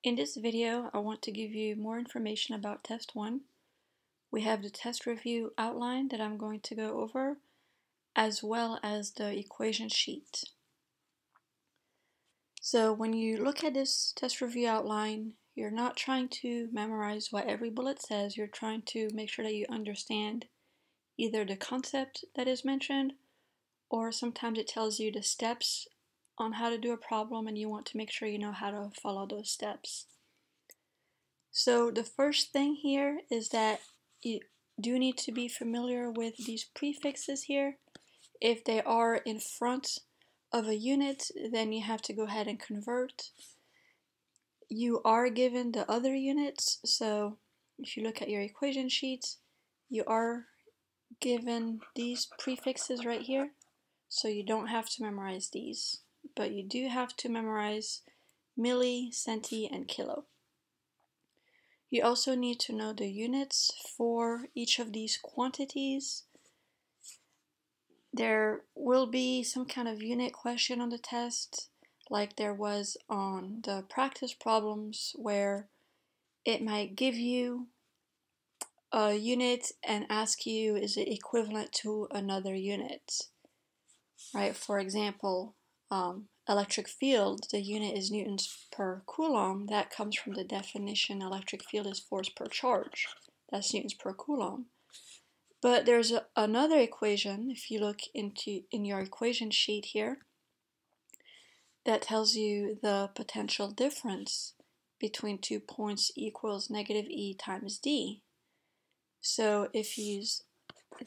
In this video, I want to give you more information about Test 1. We have the test review outline that I'm going to go over, as well as the equation sheet. So when you look at this test review outline, you're not trying to memorize what every bullet says. You're trying to make sure that you understand either the concept that is mentioned, or sometimes it tells you the steps on how to do a problem and you want to make sure you know how to follow those steps. So the first thing here is that you do need to be familiar with these prefixes here. If they are in front of a unit, then you have to go ahead and convert. You are given the other units, so if you look at your equation sheets, you are given these prefixes right here, so you don't have to memorize these, but you do have to memorize milli, centi, and kilo. You also need to know the units for each of these quantities. There will be some kind of unit question on the test, like there was on the practice problems, where it might give you a unit and ask you, is it equivalent to another unit? Right? For example, electric field, the unit is newtons per coulomb. That comes from the definition electric field is force per charge. That's newtons per coulomb. But there's another equation, if you look in your equation sheet here, that tells you the potential difference between 2 points equals negative E times D. So if you use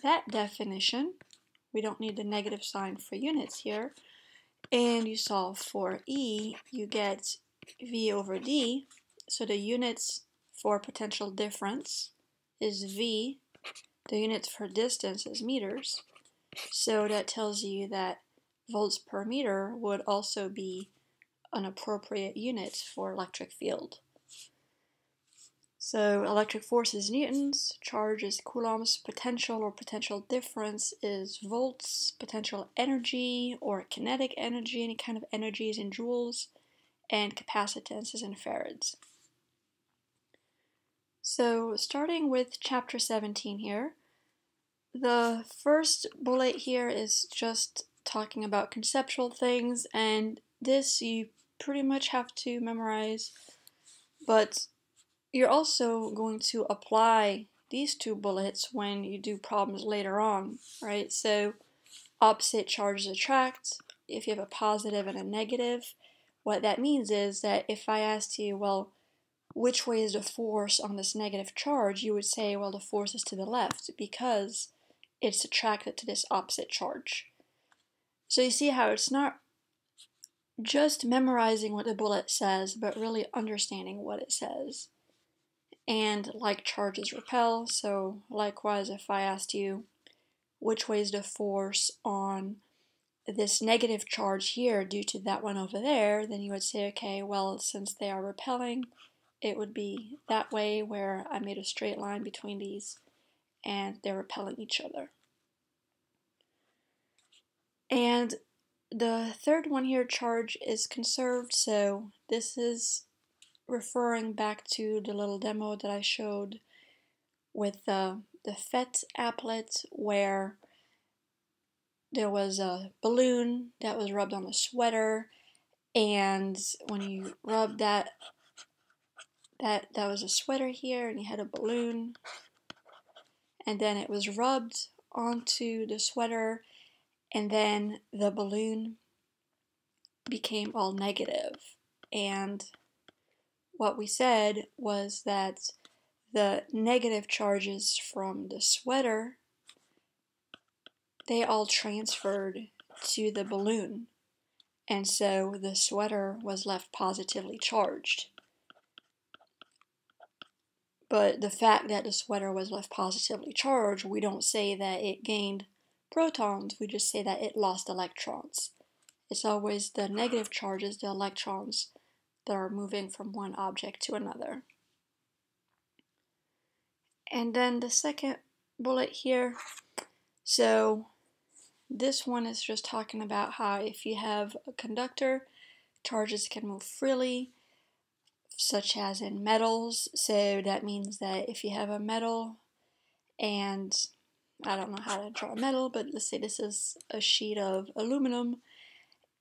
that definition, we don't need the negative sign for units here, and you solve for E, you get V over D. So the units for potential difference is V. The units for distance is meters. So that tells you that volts per meter would also be an appropriate unit for electric field. So electric force is newtons, charge is coulombs, potential or potential difference is volts, potential energy or kinetic energy, any kind of energy is in joules, and capacitance is in farads. So starting with chapter 17 here, the first bullet here is just talking about conceptual things, and this you pretty much have to memorize, but you're also going to apply these two bullets when you do problems later on, right? So opposite charges attract. If you have a positive and a negative, what that means is that if I asked you, well, which way is the force on this negative charge, you would say, well, the force is to the left because it's attracted to this opposite charge. So you see how it's not just memorizing what the bullet says, but really understanding what it says. And like charges repel, so likewise if I asked you which way is the force on this negative charge here due to that one over there, then you would say, okay, well, since they are repelling, it would be that way, where I made a straight line between these and they're repelling each other. And the third one here, charge is conserved, so this is referring back to the little demo that I showed with the PHYS applet, where there was a balloon that was rubbed on the sweater, and when you rubbed that was a sweater here, and you had a balloon, and then it was rubbed onto the sweater, and then the balloon became all negative. And what we said was that the negative charges from the sweater, they all transferred to the balloon, and so the sweater was left positively charged. But the fact that the sweater was left positively charged, we don't say that it gained protons, we just say that it lost electrons. It's always the negative charges, the electrons, that are moving from one object to another. And then the second bullet here, so this one is just talking about how if you have a conductor, charges can move freely. such as in metals. So that means that if you have a metal, and I don't know how to draw metal, but let's say this is a sheet of aluminum,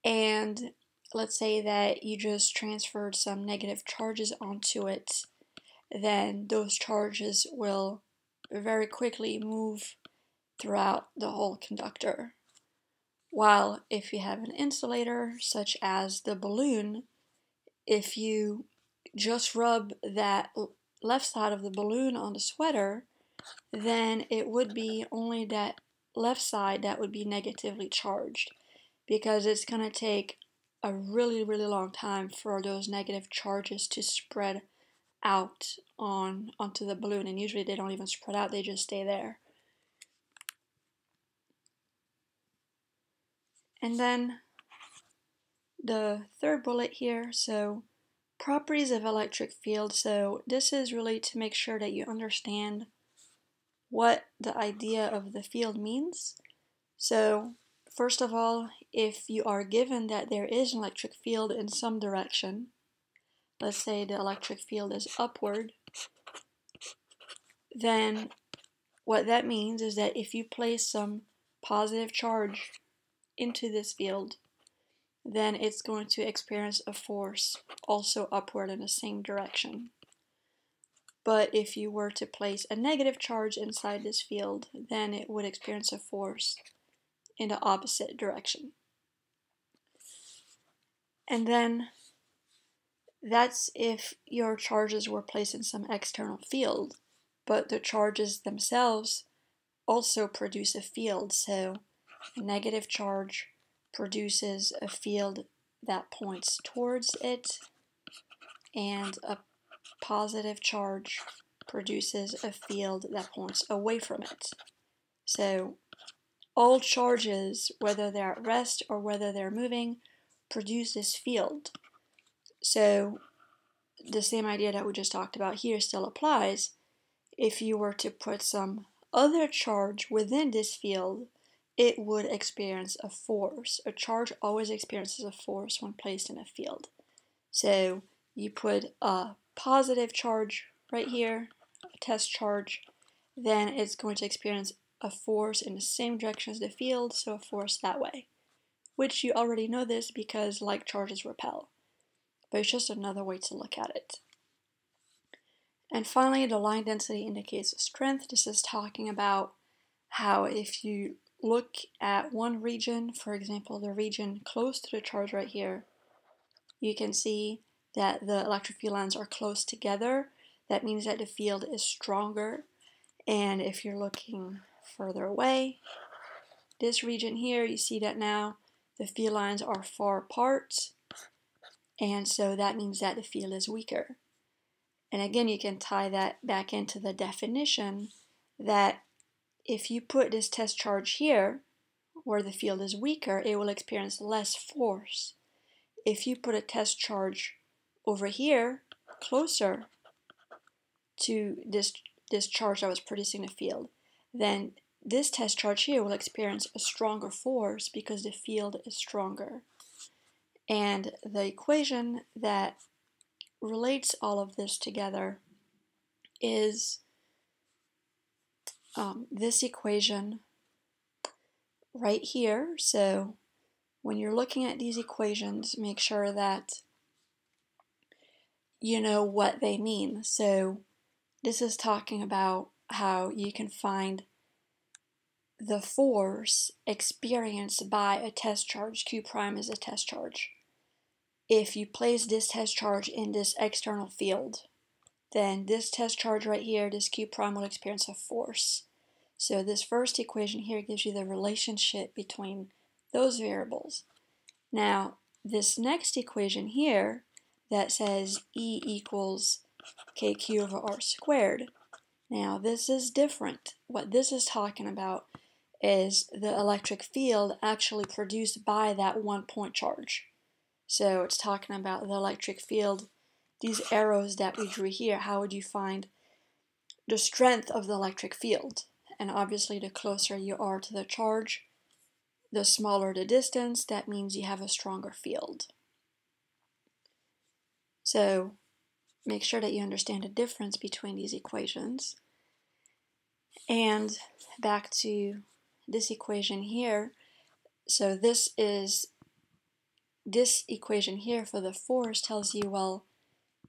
and let's say that you just transferred some negative charges onto it, then those charges will very quickly move throughout the whole conductor. While if you have an insulator, such as the balloon, if you just rub that left side of the balloon on the sweater, then it would be only that left side that would be negatively charged, because it's going to take a really long time for those negative charges to spread out onto the balloon, and usually they don't even spread out, they just stay there. And then the third bullet here, so properties of electric field. So this is really to make sure that you understand what the idea of the field means. So first of all, if you are given that there is an electric field in some direction, let's say the electric field is upward, then what that means is that if you place some positive charge into this field, then it's going to experience a force also upward in the same direction. But if you were to place a negative charge inside this field, then it would experience a force in the opposite direction. And then that's if your charges were placed in some external field, but the charges themselves also produce a field. So a negative charge produces a field that points towards it, and a positive charge produces a field that points away from it. So all charges, whether they're at rest or whether they're moving, produce this field. So the same idea that we just talked about here still applies. If you were to put some other charge within this field, it would experience a force. A charge always experiences a force when placed in a field. So you put a positive charge right here, a test charge, then it's going to experience a force in the same direction as the field, so a force that way. Which you already know this because like charges repel. But it's just another way to look at it. And finally, the line density indicates strength. This is talking about how if you look at one region, for example, the region close to the charge right here, you can see that the electric field lines are close together. That means that the field is stronger. And if you're looking further away, this region here, you see that now the field lines are far apart, and so that means that the field is weaker. And again, you can tie that back into the definition that if you put this test charge here, where the field is weaker, it will experience less force. If you put a test charge over here, closer to this charge that was producing the field, then this test charge here will experience a stronger force because the field is stronger. And the equation that relates all of this together is this equation right here. So when you're looking at these equations, make sure that you know what they mean. So this is talking about how you can find the force experienced by a test charge. Q prime is a test charge. If you place this test charge in this external field, then this test charge right here, this Q prime, will experience a force. So this first equation here gives you the relationship between those variables. Now, this next equation here that says E equals KQ over R squared, now this is different. What this is talking about is the electric field actually produced by that 1 point charge. So it's talking about the electric field, these arrows that we drew here. How would you find the strength of the electric field? And obviously the closer you are to the charge, the smaller the distance. That means you have a stronger field. So make sure that you understand the difference between these equations. And back to this equation here. So this equation here for the force tells you, well,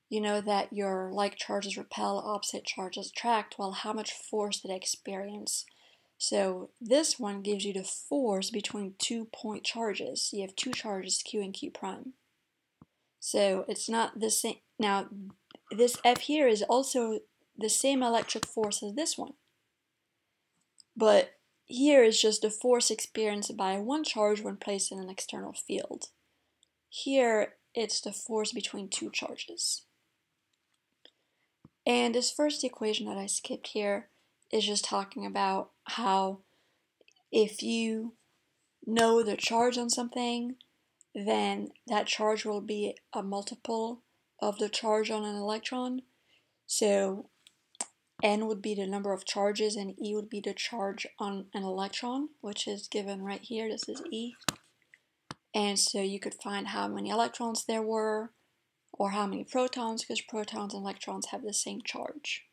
you know that your like charges repel, opposite charges attract. Well, how much force did I experience? So this one gives you the force between 2 point charges. You have two charges, Q and Q prime. So it's not the same. Now, this F here is also the same electric force as this one. But here is just the force experienced by one charge when placed in an external field. Here, it's the force between two charges. And this first equation that I skipped here is just talking about how if you know the charge on something, then that charge will be a multiple of the charge on an electron. So N would be the number of charges and E would be the charge on an electron, which is given right here. This is E. And so you could find how many electrons there were or how many protons, because protons and electrons have the same charge.